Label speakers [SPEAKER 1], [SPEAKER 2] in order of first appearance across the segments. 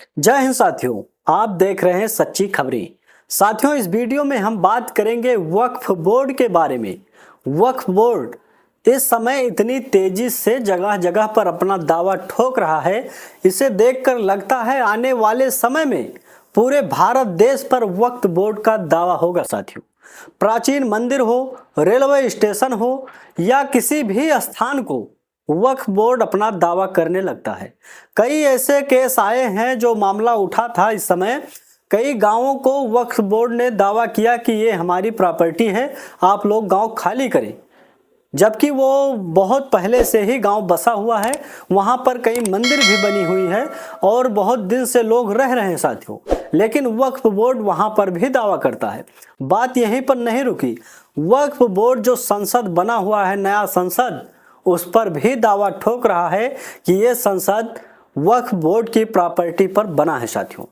[SPEAKER 1] जय हिंद साथियों, आप देख रहे हैं सच्ची खबरें। साथियों, इस वीडियो में हम बात करेंगे वक्फ बोर्ड के बारे में। वक्फ बोर्ड इस समय इतनी तेजी से जगह जगह पर अपना दावा ठोक रहा है, इसे देखकर लगता है आने वाले समय में पूरे भारत देश पर वक्फ बोर्ड का दावा होगा। साथियों, प्राचीन मंदिर हो, रेलवे स्टेशन हो या किसी भी स्थान को वक्फ बोर्ड अपना दावा करने लगता है। कई ऐसे केस आए हैं जो मामला उठा था। इस समय कई गांवों को वक्फ बोर्ड ने दावा किया कि ये हमारी प्रॉपर्टी है, आप लोग गांव खाली करें, जबकि वो बहुत पहले से ही गांव बसा हुआ है। वहां पर कई मंदिर भी बनी हुई है और बहुत दिन से लोग रह रहे हैं साथियों, लेकिन वक्फ बोर्ड वहां पर भी दावा करता है। बात यहीं पर नहीं रुकी, वक्फ बोर्ड जो संसद बना हुआ है, नया संसद, उस पर भी दावा ठोक रहा है कि ये संसद वक्फ बोर्ड की प्रॉपर्टी पर बना है। साथियों,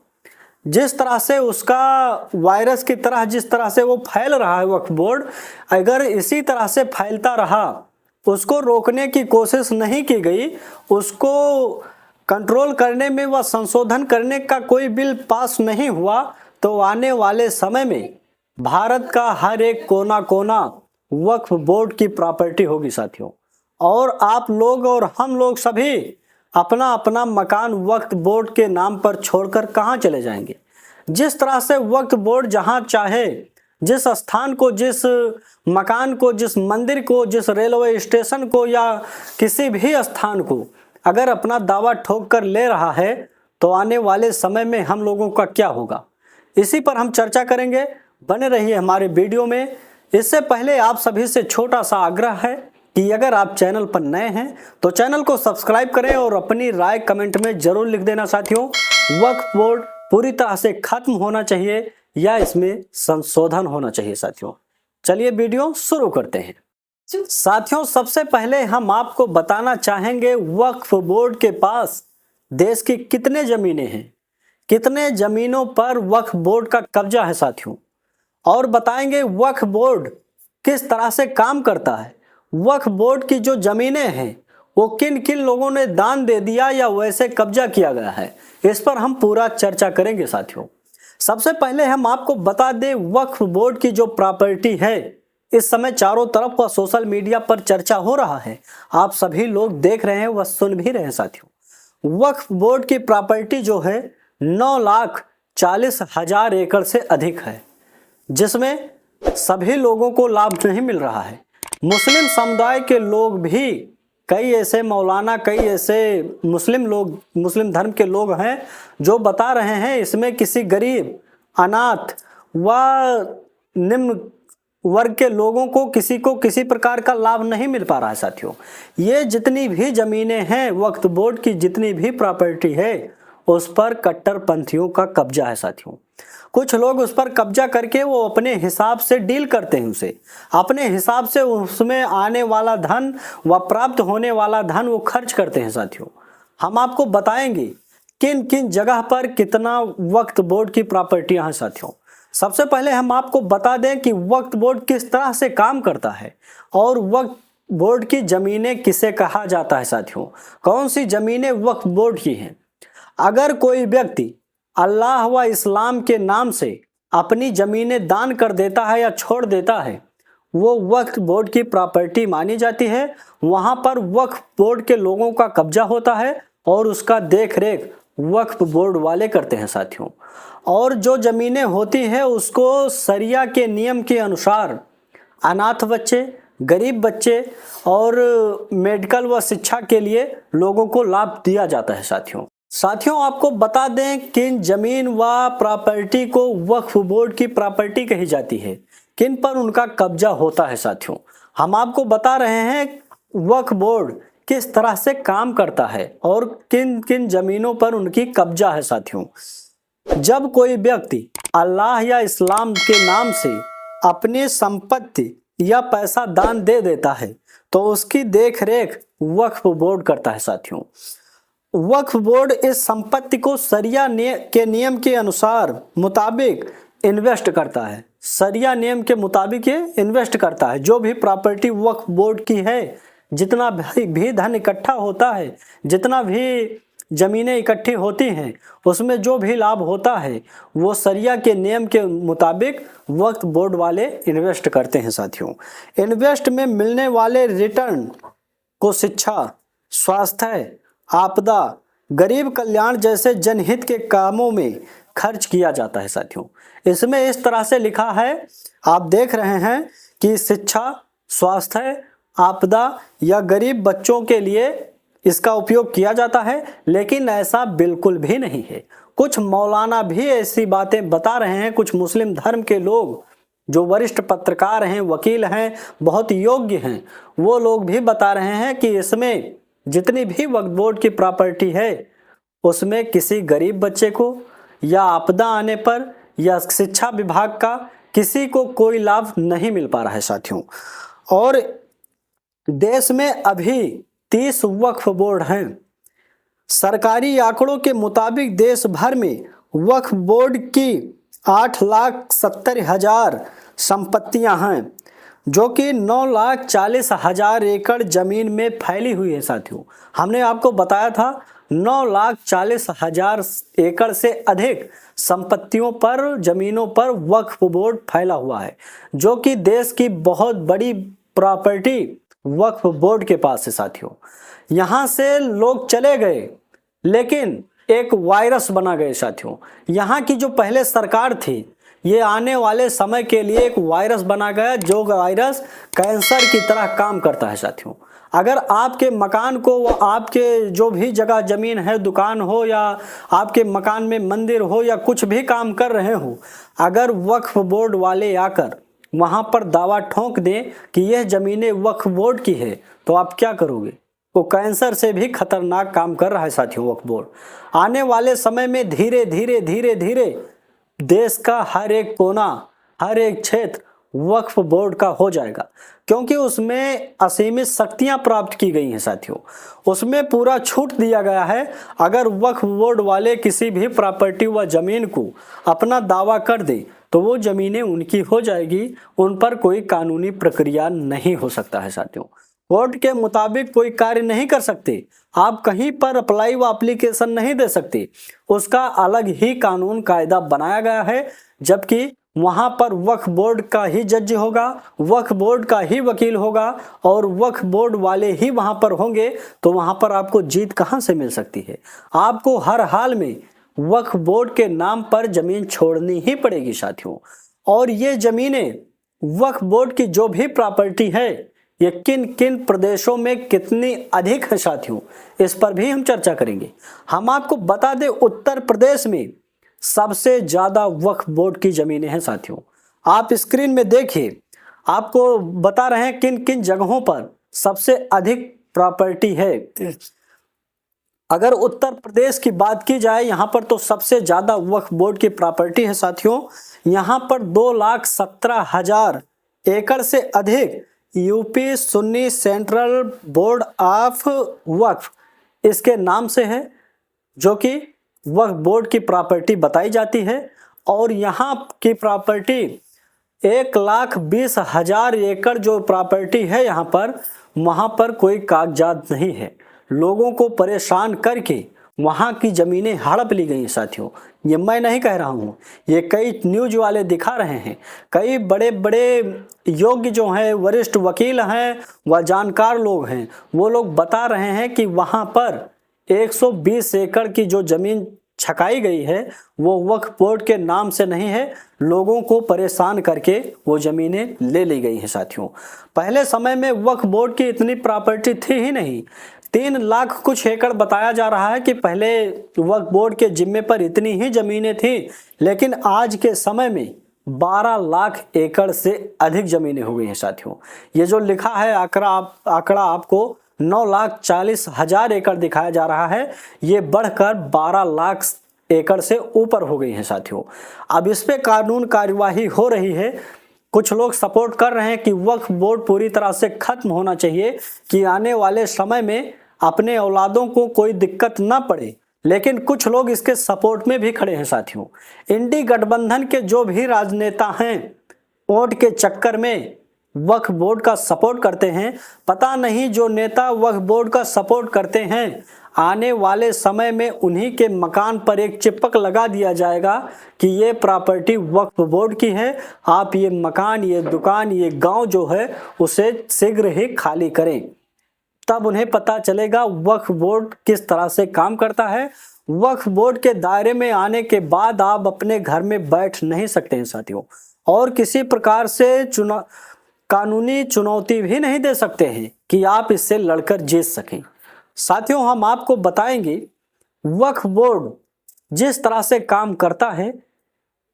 [SPEAKER 1] जिस तरह से उसका वायरस की तरह जिस तरह से वो फैल रहा है वक्फ बोर्ड, अगर इसी तरह से फैलता रहा, उसको रोकने की कोशिश नहीं की गई, उसको कंट्रोल करने में व संशोधन करने का कोई बिल पास नहीं हुआ, तो आने वाले समय में भारत का हर एक कोना कोना वक्फ बोर्ड की प्रॉपर्टी होगी। साथियों, और आप लोग और हम लोग सभी अपना अपना मकान वक्फ बोर्ड के नाम पर छोड़कर कहां चले जाएंगे। जिस तरह से वक्फ बोर्ड जहां चाहे, जिस स्थान को, जिस मकान को, जिस मंदिर को, जिस रेलवे स्टेशन को या किसी भी स्थान को अगर अपना दावा ठोक कर ले रहा है, तो आने वाले समय में हम लोगों का क्या होगा, इसी पर हम चर्चा करेंगे। बने रहिए हमारे वीडियो में। इससे पहले आप सभी से छोटा सा आग्रह है कि अगर आप चैनल पर नए हैं तो चैनल को सब्सक्राइब करें और अपनी राय कमेंट में जरूर लिख देना। साथियों, वक्फ बोर्ड पूरी तरह से खत्म होना चाहिए या इसमें संशोधन होना चाहिए। साथियों, चलिए वीडियो शुरू करते हैं। साथियों, सबसे पहले हम आपको बताना चाहेंगे वक्फ बोर्ड के पास देश की कितने जमीनें हैं, कितने जमीनों पर वक्फ बोर्ड का कब्जा है। साथियों, और बताएंगे वक्फ बोर्ड किस तरह से काम करता है, वक्फ बोर्ड की जो जमीनें हैं वो किन किन लोगों ने दान दे दिया या वैसे कब्जा किया गया है, इस पर हम पूरा चर्चा करेंगे। साथियों, सबसे पहले हम आपको बता दें वक्फ बोर्ड की जो प्रॉपर्टी है, इस समय चारों तरफ व सोशल मीडिया पर चर्चा हो रहा है, आप सभी लोग देख रहे हैं व सुन भी रहे हैं। साथियों, वक्फ बोर्ड की प्रॉपर्टी जो है 9,40,000 एकड़ से अधिक है, जिसमें सभी लोगों को लाभ नहीं मिल रहा है। मुस्लिम समुदाय के लोग भी, कई ऐसे मौलाना, कई ऐसे मुस्लिम धर्म के लोग हैं जो बता रहे हैं इसमें किसी गरीब, अनाथ व निम्न वर्ग के लोगों को किसी प्रकार का लाभ नहीं मिल पा रहा है। साथियों, ये जितनी भी जमीनें हैं, वक्फ बोर्ड की जितनी भी प्रॉपर्टी है, उस पर कट्टरपंथियों का कब्जा है। साथियों, कुछ लोग उस पर कब्जा करके वो अपने हिसाब से डील करते हैं, उसे अपने हिसाब से उसमें आने वाला धन व प्राप्त होने वाला धन वो खर्च करते हैं। साथियों, हम आपको बताएंगे किन किन जगह पर कितना वक्फ बोर्ड की प्रॉपर्टियां हैं। साथियों, सबसे पहले हम आपको बता दें कि वक्फ बोर्ड किस तरह से काम करता है और वक्फ बोर्ड की जमीनें किसे कहा जाता है। साथियों, कौन सी जमीनें वक्फ बोर्ड की हैं। अगर कोई व्यक्ति अल्लाह व इस्लाम के नाम से अपनी जमीनें दान कर देता है या छोड़ देता है, वो वक्फ बोर्ड की प्रॉपर्टी मानी जाती है। वहां पर वक्फ बोर्ड के लोगों का कब्जा होता है और उसका देख रेख वक्फ बोर्ड वाले करते हैं। साथियों, और जो जमीनें होती हैं उसको शरिया के नियम के अनुसार अनाथ बच्चे, गरीब बच्चे और मेडिकल व शिक्षा के लिए लोगों को लाभ दिया जाता है। साथियों, आपको बता दें किन जमीन व प्रॉपर्टी को वक्फ बोर्ड की प्रॉपर्टी कही जाती है, किन पर उनका कब्जा होता है। साथियों, हम आपको बता रहे हैं वक्फ बोर्ड किस तरह से काम करता है और किन किन जमीनों पर उनकी कब्जा है। साथियों, जब कोई व्यक्ति अल्लाह या इस्लाम के नाम से अपनी संपत्ति या पैसा दान दे देता है, तो उसकी देख रेख वक्फ बोर्ड करता है। साथियों, वक्फ बोर्ड इस संपत्ति को शरिया के नियम के अनुसार मुताबिक इन्वेस्ट करता है। शरिया नियम के मुताबिक ये इन्वेस्ट करता है। जो भी प्रॉपर्टी वक्फ बोर्ड की है, जितना भी धन इकट्ठा होता है, जितना भी ज़मीनें इकट्ठी होती हैं उसमें जो भी लाभ होता है वो शरिया के नियम के मुताबिक वक्फ बोर्ड वाले इन्वेस्ट करते हैं साथियों। इन्वेस्ट में मिलने वाले रिटर्न को शिक्षा, स्वास्थ्य, आपदा, गरीब कल्याण जैसे जनहित के कामों में खर्च किया जाता है साथियों। इसमें इस तरह से लिखा है, आप देख रहे हैं कि शिक्षा, स्वास्थ्य, आपदा या गरीब बच्चों के लिए इसका उपयोग किया जाता है, लेकिन ऐसा बिल्कुल भी नहीं है। कुछ मौलाना भी ऐसी बातें बता रहे हैं, कुछ मुस्लिम धर्म के लोग जो वरिष्ठ पत्रकार हैं, वकील हैं, बहुत योग्य हैं, वो लोग भी बता रहे हैं कि इसमें जितनी भी वक्फ बोर्ड की प्रॉपर्टी है उसमें किसी गरीब बच्चे को या आपदा आने पर या शिक्षा विभाग का किसी को कोई लाभ नहीं मिल पा रहा है साथियों। और देश में अभी 30 वक्फ बोर्ड हैं। सरकारी आंकड़ों के मुताबिक देश भर में वक्फ बोर्ड की 8,70,000 संपत्तियां हैं, जो कि 9,40,000 एकड़ जमीन में फैली हुई है साथियों। हमने आपको बताया था 9,40,000 एकड़ से अधिक संपत्तियों पर, जमीनों पर वक्फ बोर्ड फैला हुआ है, जो कि देश की बहुत बड़ी प्रॉपर्टी वक्फ बोर्ड के पास है साथियों। यहाँ से लोग चले गए लेकिन एक वायरस बना गए साथियों। यहाँ की जो पहले सरकार थी, ये आने वाले समय के लिए एक वायरस बना गया, जो वायरस कैंसर की तरह काम करता है साथियों। अगर आपके मकान को, आपके जो भी जगह जमीन है, दुकान हो या आपके मकान में मंदिर हो या कुछ भी काम कर रहे हो, अगर वक्फ बोर्ड वाले आकर वहां पर दावा ठोक दें कि यह जमीनें वक्फ बोर्ड की है, तो आप क्या करोगे? वो कैंसर से भी खतरनाक काम कर रहा है साथियों वक्फ बोर्ड। आने वाले समय में धीरे धीरे धीरे धीरे देश का हर एक कोना, हर एक क्षेत्र वक्फ बोर्ड का हो जाएगा, क्योंकि उसमें असीमित शक्तियां प्राप्त की गई हैं साथियों। उसमें पूरा छूट दिया गया है। अगर वक्फ बोर्ड वाले किसी भी प्रॉपर्टी व जमीन को अपना दावा कर दे तो वो जमीनें उनकी हो जाएगी, उन पर कोई कानूनी प्रक्रिया नहीं हो सकता है साथियों। कोर्ट के मुताबिक कोई कार्य नहीं कर सकते, आप कहीं पर अप्लाई व एप्लीकेशन नहीं दे सकते, उसका अलग ही कानून कायदा बनाया गया है। जबकि वहां पर वक्फ बोर्ड का ही जज होगा, वक्फ बोर्ड का ही वकील होगा और वक्फ बोर्ड वाले ही वहां पर होंगे, तो वहां पर आपको जीत कहां से मिल सकती है? आपको हर हाल में वक्फ बोर्ड के नाम पर जमीन छोड़नी ही पड़ेगी साथियों। और ये जमीनें, वक्फ बोर्ड की जो भी प्रॉपर्टी है, ये किन किन प्रदेशों में कितनी अधिक है साथियों, इस पर भी हम चर्चा करेंगे। हम आपको बता दें, उत्तर प्रदेश में सबसे ज्यादा वक्फ बोर्ड की जमीनें हैं साथियों। आप स्क्रीन में देखिए, आपको बता रहे हैं किन किन जगहों पर सबसे अधिक प्रॉपर्टी है। अगर उत्तर प्रदेश की बात की जाए, यहाँ पर तो सबसे ज्यादा वक्फ बोर्ड की प्रॉपर्टी है साथियों। यहाँ पर 2,17,000 एकड़ से अधिक यूपी सुन्नी सेंट्रल बोर्ड ऑफ वक्फ इसके नाम से है, जो कि वक्फ बोर्ड की प्रॉपर्टी बताई जाती है। और यहाँ की प्रॉपर्टी 1,20,000 एकड़ जो प्रॉपर्टी है यहाँ पर, वहाँ पर कोई कागजात नहीं है। लोगों को परेशान करके वहाँ की ज़मीनें हड़प ली गई साथियों। ये मैं नहीं कह रहा हूँ, ये कई न्यूज वाले दिखा रहे हैं। कई बड़े बड़े योग्य जो हैं, वरिष्ठ वकील हैं व जानकार लोग हैं, वो लोग बता रहे हैं कि वहाँ पर 120 एकड़ की जो ज़मीन छकाई गई है वो वक्फ बोर्ड के नाम से नहीं है, लोगों को परेशान करके वो ज़मीनें ले ली गई हैं साथियों। पहले समय में वक्फ बोर्ड की इतनी प्रॉपर्टी थी ही नहीं। 3 लाख कुछ एकड़ बताया जा रहा है कि पहले वक्फ बोर्ड के जिम्मे पर इतनी ही ज़मीनें थी, लेकिन आज के समय में 12 लाख एकड़ से अधिक ज़मीनें हो गई हैं साथियों। ये जो लिखा है आंकड़ा आपको 9,40,000 एकड़ दिखाया जा रहा है, ये बढ़कर 12 लाख एकड़ से ऊपर हो गई है साथियों। अब इस पे कानून कार्यवाही हो रही है। कुछ लोग सपोर्ट कर रहे हैं कि वक्फ बोर्ड पूरी तरह से खत्म होना चाहिए, कि आने वाले समय में अपने औलादों को कोई दिक्कत ना पड़े। लेकिन कुछ लोग इसके सपोर्ट में भी खड़े हैं साथियों। इंडी गठबंधन के जो भी राजनेता हैं, वोट के चक्कर में वक्फ बोर्ड का सपोर्ट करते हैं। पता नहीं जो नेता वक्फ बोर्ड का सपोर्ट करते हैं, आने वाले समय में उन्हीं के मकान पर एक चिपक लगा दिया जाएगा कि ये प्रॉपर्टी वक्फ बोर्ड की है, आप ये मकान, ये दुकान, ये गांव जो है उसे शीघ्र ही खाली करें। तब उन्हें पता चलेगा वक्फ बोर्ड किस तरह से काम करता है। वक्फ बोर्ड के दायरे में आने के बाद आप अपने घर में बैठ नहीं सकते हैं साथियों, और किसी प्रकार से कानूनी चुनौती भी नहीं दे सकते हैं कि आप इससे लड़कर जीत सकें। साथियों, हम आपको बताएंगे वक्फ बोर्ड जिस तरह से काम करता है,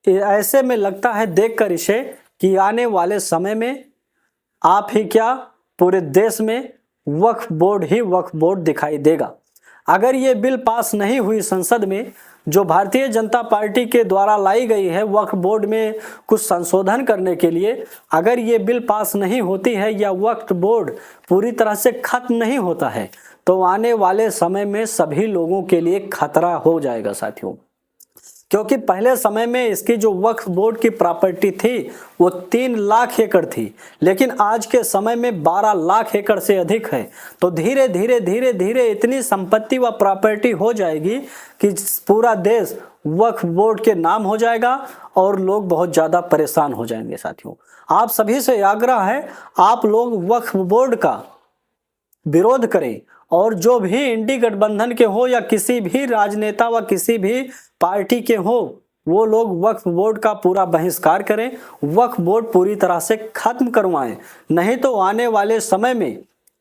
[SPEAKER 1] ऐसे में लगता है देखकर इसे कि आने वाले समय में आप ही क्या पूरे देश में वक्फ बोर्ड ही वक्फ बोर्ड दिखाई देगा। अगर ये बिल पास नहीं हुई संसद में, जो भारतीय जनता पार्टी के द्वारा लाई गई है वक्फ बोर्ड में कुछ संशोधन करने के लिए, अगर ये बिल पास नहीं होती है या वक्फ बोर्ड पूरी तरह से खत्म नहीं होता है, तो आने वाले समय में सभी लोगों के लिए खतरा हो जाएगा साथियों। क्योंकि पहले समय में इसकी जो वक्फ बोर्ड की प्रॉपर्टी थी वो 3 लाख एकड़ थी, लेकिन आज के समय में 12 लाख एकड़ से अधिक है। तो धीरे धीरे इतनी संपत्ति व प्रॉपर्टी हो जाएगी कि पूरा देश वक्फ बोर्ड के नाम हो जाएगा और लोग बहुत ज़्यादा परेशान हो जाएंगे साथियों। आप सभी से आग्रह है, आप लोग वक्फ बोर्ड का विरोध करें, और जो भी इंडी गठबंधन के हो या किसी भी राजनेता व किसी भी पार्टी के हो, वो लोग वक्फ बोर्ड का पूरा बहिष्कार करें, वक्फ बोर्ड पूरी तरह से खत्म करवाएं। नहीं तो आने वाले समय में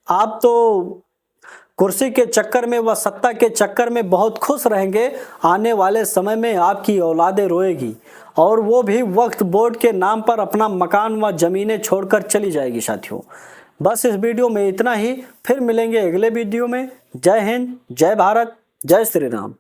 [SPEAKER 1] आप तो कुर्सी के चक्कर में व सत्ता के चक्कर में बहुत खुश रहेंगे, आने वाले समय में आपकी औलादें रोएगी, और वो भी वक्फ बोर्ड के नाम पर अपना मकान व जमीनें छोड़कर चली जाएगी साथियों। बस इस वीडियो में इतना ही, फिर मिलेंगे अगले वीडियो में। जय हिंद, जय भारत, जय श्री राम।